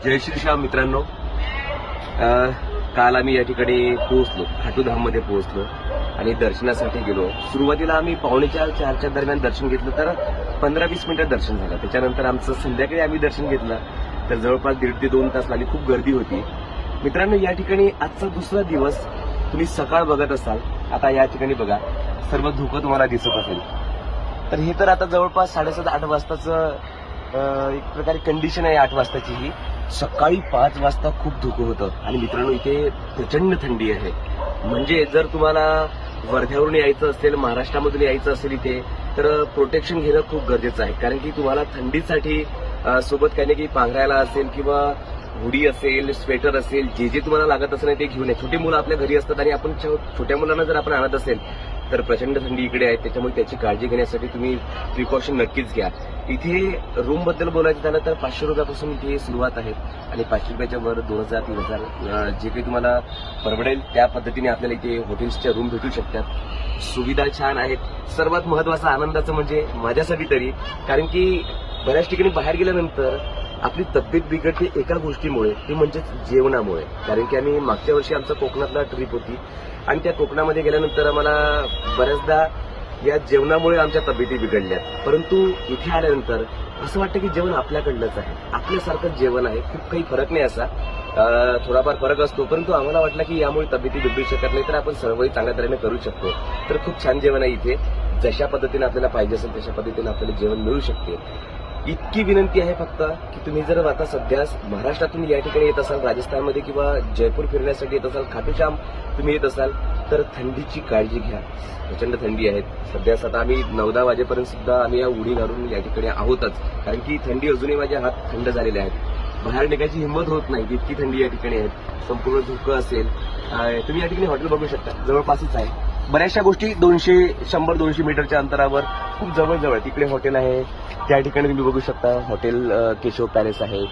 जय श्रीराम मित्रांनो, काल आम्ही या ठिकाणी पोहोचलो, खाटूधाम मध्ये पोहोचलो आणि दर्शनासाठी गेलो. सुरुवातीला आम्ही 4:45-4च्या दरम्यान दर्शन घेतलं, तर 15-20 मिनिटात दर्शन झालं. त्याच्यानंतर आमचं संध्याकाळी आम्ही दर्शन घेतलं तर जवळपास 1.5 ते 2 तास लागले. खूप गर्दी होती. मित्रांनो, या ठिकाणी आजचा दुसरा दिवस. तुम्ही सकाळ बघत असाल, आता या ठिकाणी बघा सर्व धुकं तुम्हाला दिसत असेल. तर हे तर आता जवळपास 7:30-8 वाजताचं एक प्रकारे कंडिशन आहे. 8 वाजताची ही. सकाळी 5 वाजता खूप धुकं होतं आणि मित्रांनो इथे प्रचंड थंडी आहे. म्हणजे जर तुम्हाला वर्ध्यावरून यायचं असेल, महाराष्ट्रामधून यायचं असेल इथे, तर प्रोटेक्शन घेणं खूप गरजेचं आहे. कारण की तुम्हाला थंडीसाठी सोबत काही ना काही पांघरायला असेल किंवा हुडी असेल, स्वेटर असेल, जे जे तुम्हाला लागत असेल ते घेऊन या. छोटी मुलं आपल्या घरी असतात आणि आपण छोट्या मुलांना जर आपण आणत असेल तर प्रचंड थंडी इकडे आहे. त्याच्यामुळे त्याची काळजी घेण्यासाठी तुम्ही प्रिकॉशन नक्कीच घ्या. इथे रूम बद्दल बोलायचं झालं तर 500 रुपयापासून इथे सुरुवात आहे आणि 500 रुपयाच्या वर 2000-3000 जे काही तुम्हाला परवडेल त्या पद्धतीने आपल्याला इथे हॉटेल्सच्या रूम भेटू शकतात. सुविधा छान आहेत. सर्वात महत्वाचा आनंदाचं म्हणजे माझ्यासाठी तरी, कारण की बऱ्याच ठिकाणी बाहेर गेल्यानंतर आपली तब्येत बिघडते एका गोष्टीमुळे, ती म्हणजे जेवणामुळे. कारण की आम्ही मागच्या वर्षी आमचा कोकणातला ट्रिप होती आणि त्या कोकणामध्ये गेल्यानंतर आम्हाला बऱ्याचदा या जेवणामुळे आमच्या तब्येती बिघडल्या. परंतु इथे आल्यानंतर असं वाटतं की जेवण आपल्याकडलंच आहे, आपल्यासारखंच जेवण आहे. खूप काही फरक नाही असा, थोडाफार फरक असतो, परंतु आम्हाला वाटलं की यामुळे तब्येती बिघडू शकत नाही, तर आपण सर्वही चांगल्या तऱ्हेने करू शकतो. तर खूप छान जेवण आहे इथे. जशा पद्धतीने आपल्याला पाहिजे असेल तशा पद्धतीने आपल्याला जेवण मिळू शकते. इतकी विनंती आहे फक्त की तुम्ही जर आता सध्या महाराष्ट्रातून या ठिकाणी येत असाल, राजस्थानमध्ये किंवा जयपूर फिरण्यासाठी येत असाल, खाटूश्याम तुम्ही येत असाल, तर थंडीची काळजी घ्या. प्रचंड थंडी आहे सध्या. आता आम्ही 9-10 वाजेपर्यंत सुद्धा आम्ही या उडी घालून या ठिकाणी आहोतच, कारण की थंडी अजूनही माझे हात थंड झालेले आहेत. बाहेर निघायची हिंमत होत नाही, इतकी थंडी या ठिकाणी आहे. संपूर्ण धुकं असेल. तुम्ही या ठिकाणी हॉटेल बघू शकता, जवळपासच आहे. बऱ्याचशा गोष्टी 100-200 मीटरच्या अंतरावर खूप जवळ तिकडे हॉटेल आहे. त्या ठिकाणी तुम्ही बघू शकता हॉटेल केशव पॅलेस आहे.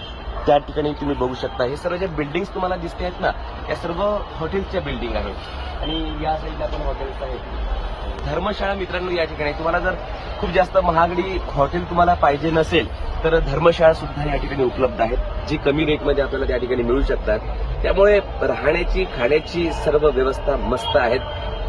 त्या ठिकाणी तुम्ही बघू शकता हे सर्व ज्या बिल्डिंग्स तुम्हाला दिसते आहेत ना, या सर्व हॉटेल्सच्या बिल्डिंग आहेत. आणि या साईडला पण हॉटेल्स आहेत. धर्मशाळा मित्रांनो या ठिकाणी, तुम्हाला जर खूप जास्त महागडी हॉटेल तुम्हाला पाहिजे नसेल तर धर्मशाळा सुद्धा या ठिकाणी उपलब्ध आहेत, जी कमी रेटमध्ये आपल्याला त्या ठिकाणी मिळू शकतात. त्यामुळे राहण्याची खाण्याची सर्व व्यवस्था मस्त आहेत.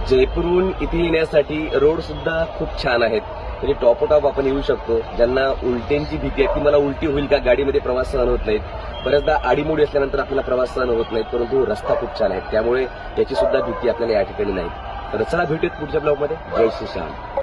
जयपूरहून इथे येण्यासाठी रोड सुद्धा खूप छान आहेत. म्हणजे टॉप आपण येऊ शकतो. ज्यांना उलट्यांची भीती आहे की मला उलटी होईल का, गाडीमध्ये प्रवास सहन होत नाहीत, बऱ्याचदा आडीमोडी असल्यानंतर आपल्याला प्रवास सहन होत नाहीत, परंतु रस्ता खूप छान आहे, त्यामुळे याची सुद्धा भीती आपल्याला या ठिकाणी नाही. तर चला भेटूयात पुढच्या ब्लॉगमध्ये. जय श्रीराम.